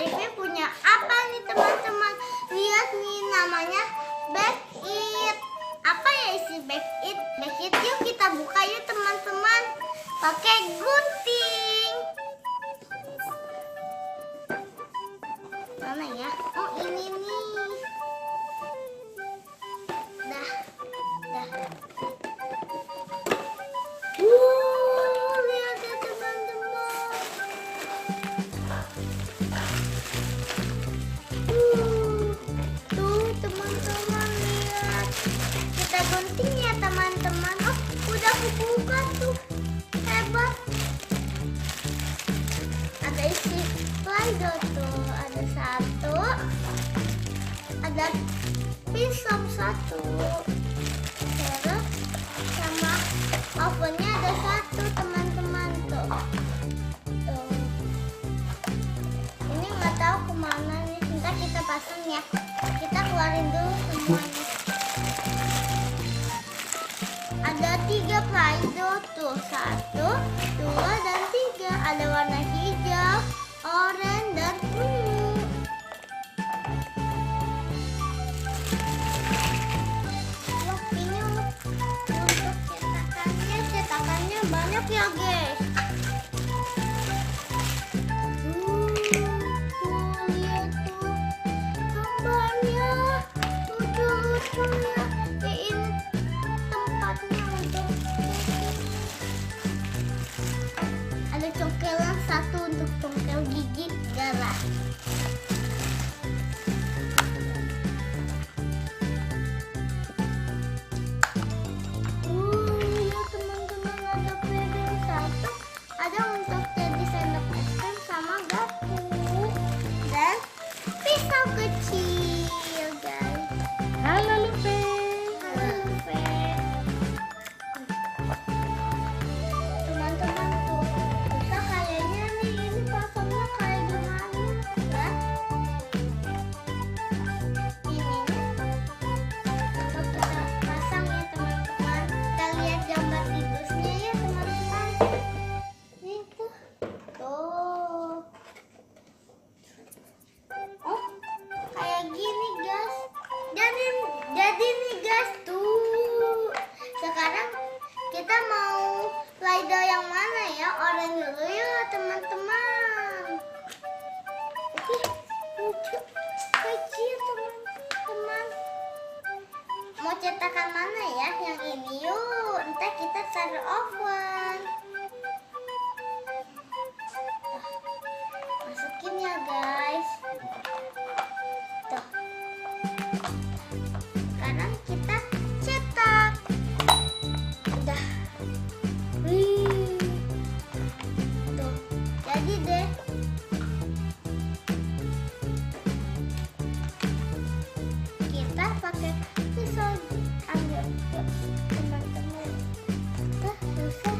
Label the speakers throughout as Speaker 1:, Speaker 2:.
Speaker 1: Devi punya apa nih teman-teman? Lihat nih, namanya Bake It. Apa ya isi Bake It? Bake It yuk kita buka yuk teman-teman. Pakai gunting. Mana ya? Oh ini nih. Dah. Lihat ya teman-teman. Tuh teman-teman lihat. Kita gunting ya teman-teman. Oh udah aku buka tuh. Hebat. Ada isi play-doh tuh. Ada satu. Ada pisau satu. Terus sama ovennya ada satu teman-teman tuh. Ini nggak tahu kemana nih. Ntar kita pasang ya. Kita keluarin dulu semuanya. Ada 3 play-doh tuh. 1, 2, dan 3. Ada warna hijau, oranye, dan ungu. Wah, ini untuk cetakannya banyak ya guys. Tuh lihat tuh gambarnya, lucu-lucu ya. Ini tempatnya untuk ada congkelan satu untuk congkel gigi darah. Ya teman-teman, ada piring satu, ada untuk jadi sendok es krim sama garpu dan pisau kecil guys.
Speaker 2: Halo Lupe.
Speaker 1: Halo Lupe. Teman-teman tuh, bisa kayaknya nih ini pasangnya kayak gimana ya? Ini coba kita pasang ya teman-teman. Kita lihat gambar tidurnya ya teman-teman. Ini tuh. Oh, kayak gini guys. Jadi nih guys tuh. Sekarang kita mau play-doh yang mana ya? Oranye dulu ya teman-teman. Oke, lucu, kecil teman-teman. Mau cetakan mana ya? Yang ini yuk. Ntar kita taruh oven. Masukin ya guys. Tuh. Sekarang kita cetak. Udah. Wih. Tuh. Jadi deh. Kita pakai pisau ambil yuk teman-teman. Tuh susah.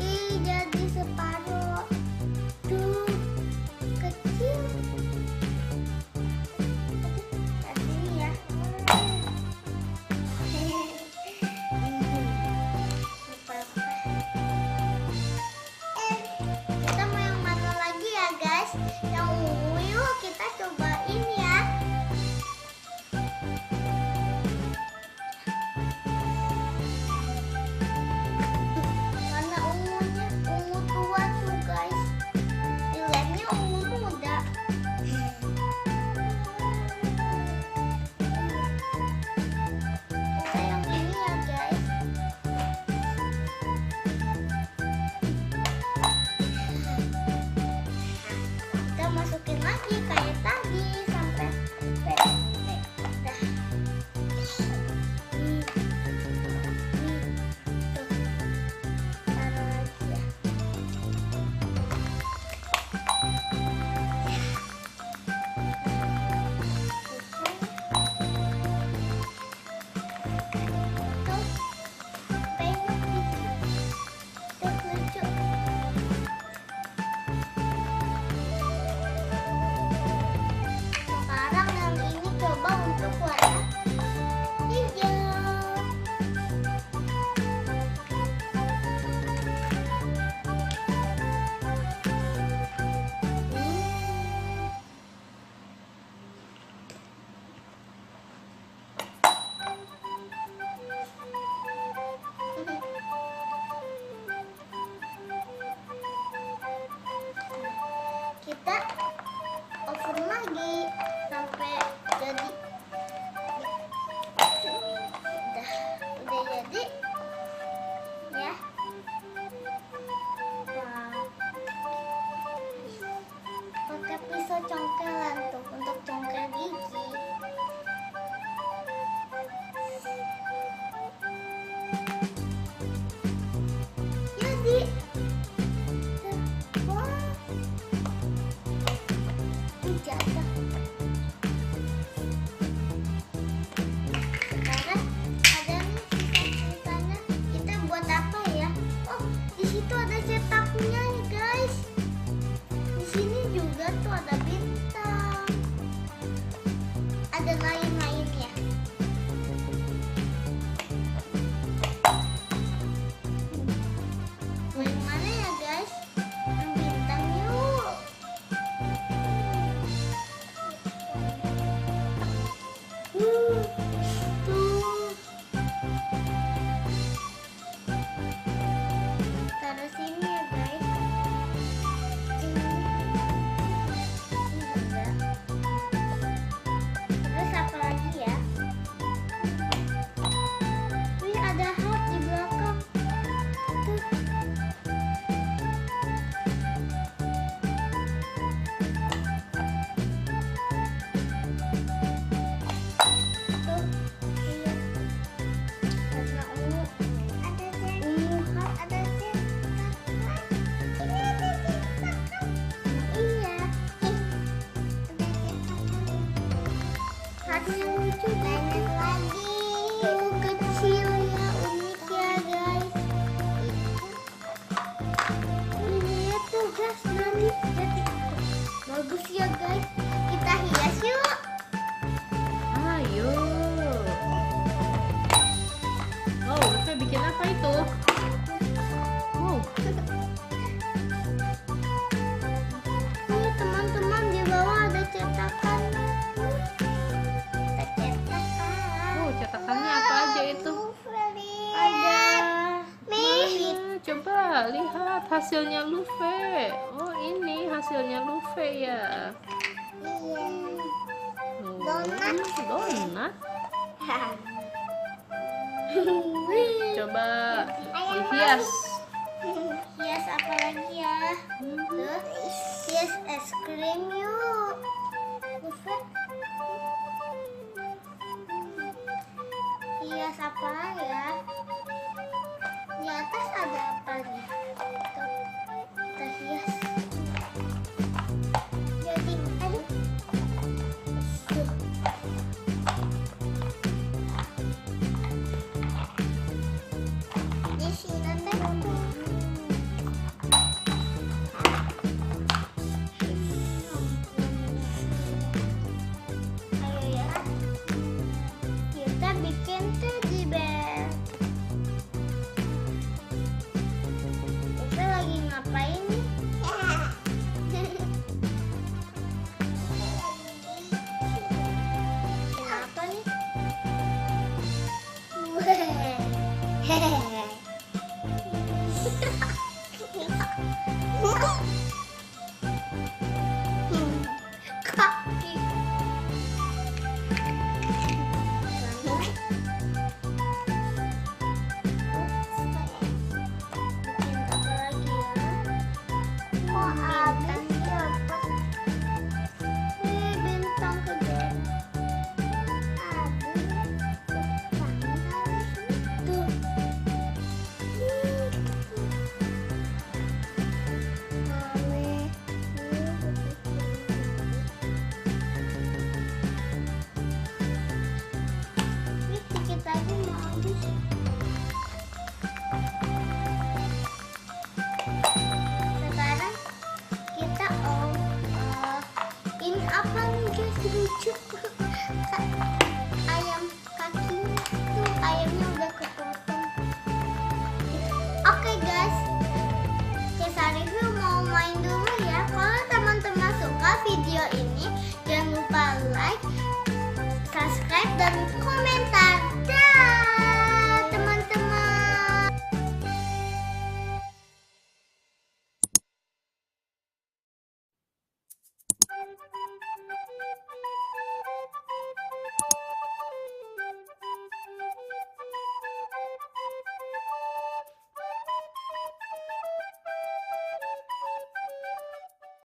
Speaker 1: Ih jadi separuh. Tuh kecil. Taruh sini ya. Kita mau yang mana lagi ya guys? Yang ungu yuk kita cobain ya. Warna ungunya ungu tua tuh guys. Dilihatnya ungu muda. Kita yang ini ya guys. Kita masukin lagi kayak tadi sampai dah. Tuh. Taruh lagi ya. Tuh. Pengen dikit. Tuh lucu. kita oven lagi sampai jadi. Udah jadi ya. Nah, pakai pisau congkelan tuh untuk congkel gigi. Jadi wah, jatuh. Sekarang ada nih sisa-sisanya. Kita buat apa ya? Oh, di situ ada cetaknya nih guys. Di sini juga tuh ada bintang. Ada lain-lainnya. Main mana ya guys? Main bintang yuk. Tuh. Taruh sini ya guys. Juga. Terus apa lagi ya? Wih, ada heart di belakang. Tuh. Tuh. Iya. Warna ungu. Ungu heart, ada cetakan. Ini ada cetakan. Iya. Ada cetakan. Heartnya lucu banyak lagi. Itu kecil ya, unik ya guys. Ini tuh guys, nanti jadi bagus ya guys. Kita hias yuk.
Speaker 2: Ayo. Oh, Lupa bikin apa itu? Oh,
Speaker 1: Nih teman-teman, di bawah ada cetakan. Ada cetakan.
Speaker 2: oh, cetakannya apa aja itu?
Speaker 1: Ada
Speaker 2: Coba lihat hasilnya Lupa. Oh, ini hasilnya Lupa ya.
Speaker 1: Iya.
Speaker 2: Oh,
Speaker 1: Donat.
Speaker 2: donat.
Speaker 1: Wih.
Speaker 2: Coba
Speaker 1: Ayam
Speaker 2: dihias.
Speaker 1: Hias apa lagi ya? Tuh, hias es krim yuk. Buffet. Hias apa ya? Di atas ada apa nih? Tuh, kita hias. Jadi, aduh. Tuh. Di sini teh. Ayo ya, kita bikin teddy bear. Kita lagi ngapain nih? Kenapa nih? Hehehe. Kaki. Bikin apa lagi ya? Kok habis dapat? Bintang gede. Tuh. Ini dikit lagi mau habis. Sekarang kita ini apa nih guys, lucu.